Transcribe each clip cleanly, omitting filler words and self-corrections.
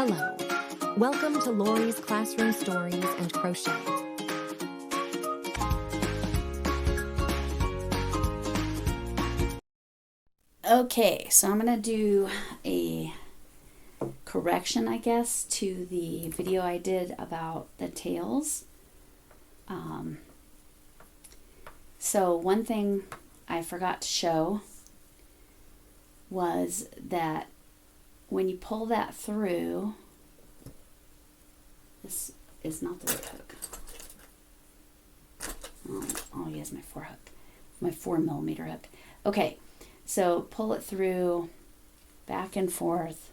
Hello. Welcome to Lori's Classroom Stories and Crochet. Okay, so I'm going to do a correction, I guess, to the video I did about the tails. So one thing I forgot to show was that when you pull that through, this is not the right hook. I'll use my 4mm hook. Okay, so pull it through, back and forth,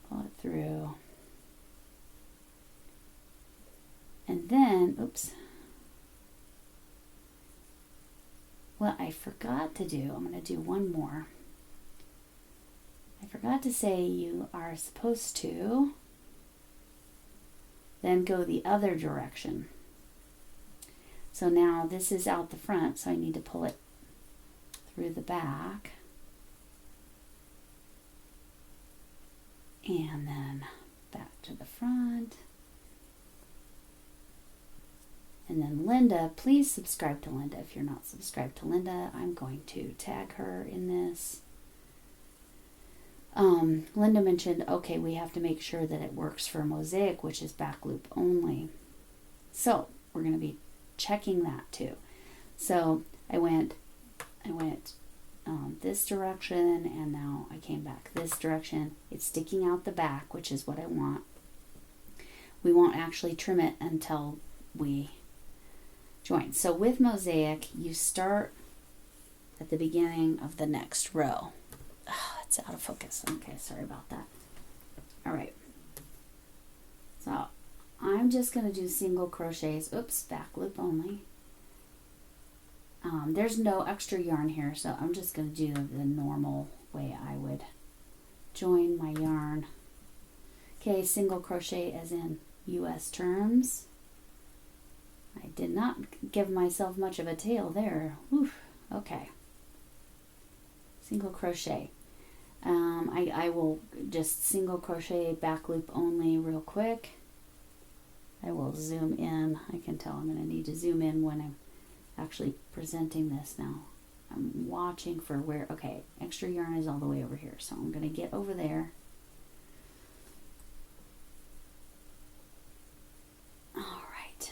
pull it through, and then, oops, what I forgot to do, I'm going to do one more. I forgot to say you are supposed to then go the other direction. So now this is out the front, so I need to pull it through the back. And then back to the front. And then Linda, please subscribe to Linda. If you're not subscribed to Linda, I'm going to tag her in this. Linda mentioned, okay, we have to make sure that it works for mosaic, which is back loop only. So we're going to be checking that too. So I went this direction, and now I came back this direction. It's sticking out the back, which is what I want. We won't actually trim it until we join. So with mosaic, you start at the beginning of the next row. Oh, it's out of focus. Okay, sorry about that. All right. So I'm just going to do single crochets. Oops, back loop only. There's no extra yarn here, so I'm just going to do the normal way I would join my yarn. Okay, single crochet as in US terms. I did not give myself much of a tail there. Oof, okay. Single crochet. I will just single crochet back loop only real quick. I will zoom in. I can tell I'm going to need to zoom in when I'm actually presenting this now. I'm watching for where, okay, extra yarn is all the way over here. So I'm going to get over there. All right.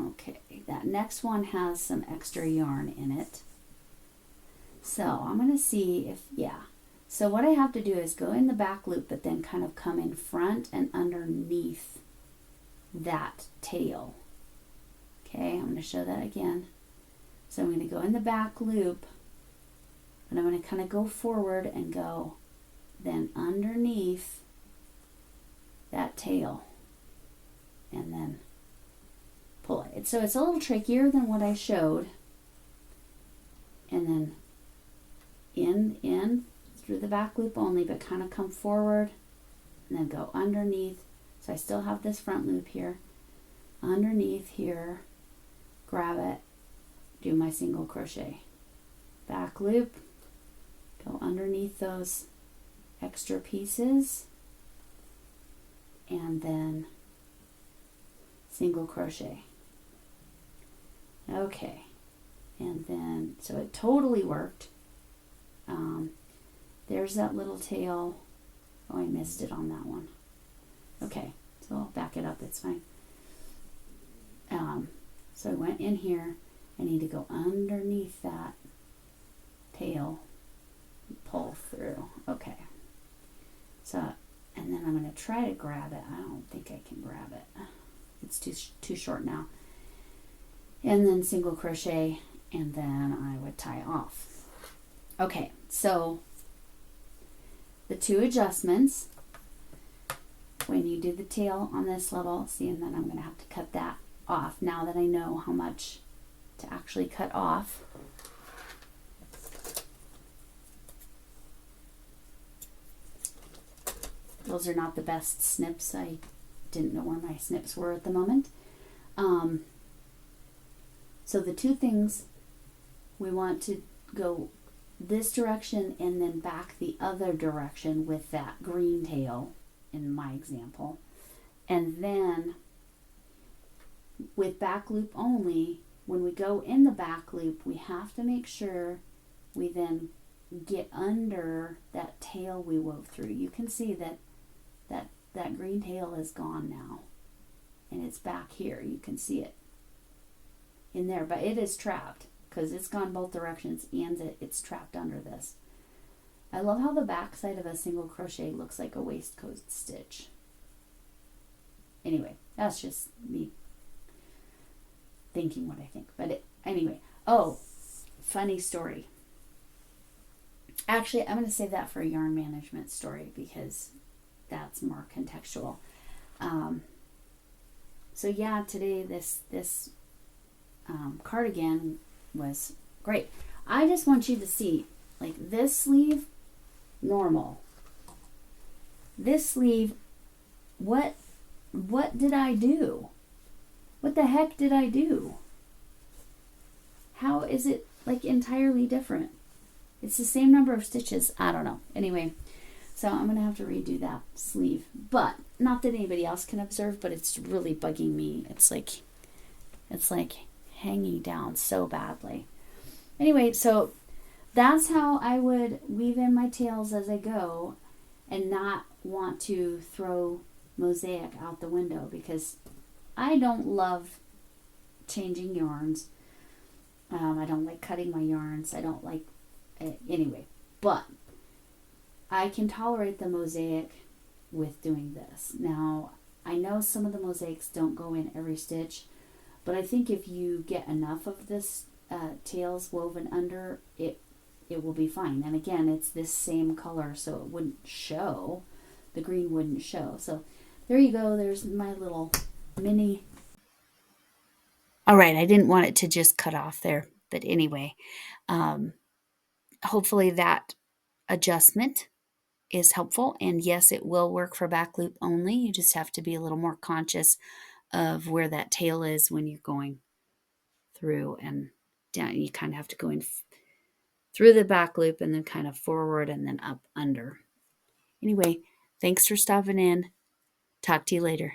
Okay, that next one has some extra yarn in it. So I'm going to see if, yeah. So what I have to do is go in the back loop, but then kind of come in front and underneath that tail. Okay, I'm going to show that again. So I'm going to go in the back loop, but I'm going to kind of go forward and go then underneath that tail and then pull it. So it's a little trickier than what I showed. And then in through the back loop only, but kind of come forward and then go underneath. So I still have this front loop here. Underneath here, grab it, do my single crochet. Back loop, go underneath those extra pieces, and then single crochet. Okay, and then, so it totally worked. There's that little tail. Oh, I missed it on that one. Okay, so I'll back it up, it's fine. So I went in here. I need to go underneath that tail and pull through. Okay. So, and then I'm going to try to grab it. I don't think I can grab it. It's too short now. And then single crochet, and then I would tie off. Okay, so the two adjustments, when you do the tail on this level, see, and then I'm going to have to cut that off now that I know how much to actually cut off. Those are not the best snips. I didn't know where my snips were at the moment. So the two things we want to go this direction and then back the other direction with that green tail in my example. And then with back loop only, when we go in the back loop, we have to make sure we then get under that tail we wove through. You can see that green tail is gone now, and it's back here. You can see it in there, but it is trapped because it's gone both directions and it's trapped under this. I love how the back side of a single crochet looks like a waistcoat stitch. Anyway, that's just me thinking what I think. But anyway, oh, funny story. Actually, I'm going to save that for a yarn management story because that's more contextual. So yeah, today this cardigan was great. I just want you to see, like, this sleeve, normal. This sleeve, what did I do? What the heck did I do? How is it like entirely different? It's the same number of stitches. I don't know. Anyway, so I'm going to have to redo that sleeve. But not that anybody else can observe, but it's really bugging me. It's like hanging down so badly. Anyway, so that's how I would weave in my tails as I go and not want to throw mosaic out the window because I don't love changing yarns. I don't like cutting my yarns. I don't like anyway, but I can tolerate the mosaic with doing this. Now, I know some of the mosaics don't go in every stitch, but I think if you get enough of this tails woven under, it will be fine. And again, it's this same color, so it wouldn't show. The green wouldn't show. So there you go. There's my little mini. All right, I didn't want it to just cut off there, but anyway, hopefully that adjustment is helpful. And yes, it will work for back loop only. You just have to be a little more conscious of where that tail is when you're going through and down. You kind of have to go in through the back loop and then kind of forward and then up under. Anyway, thanks for stopping in. Talk to you later.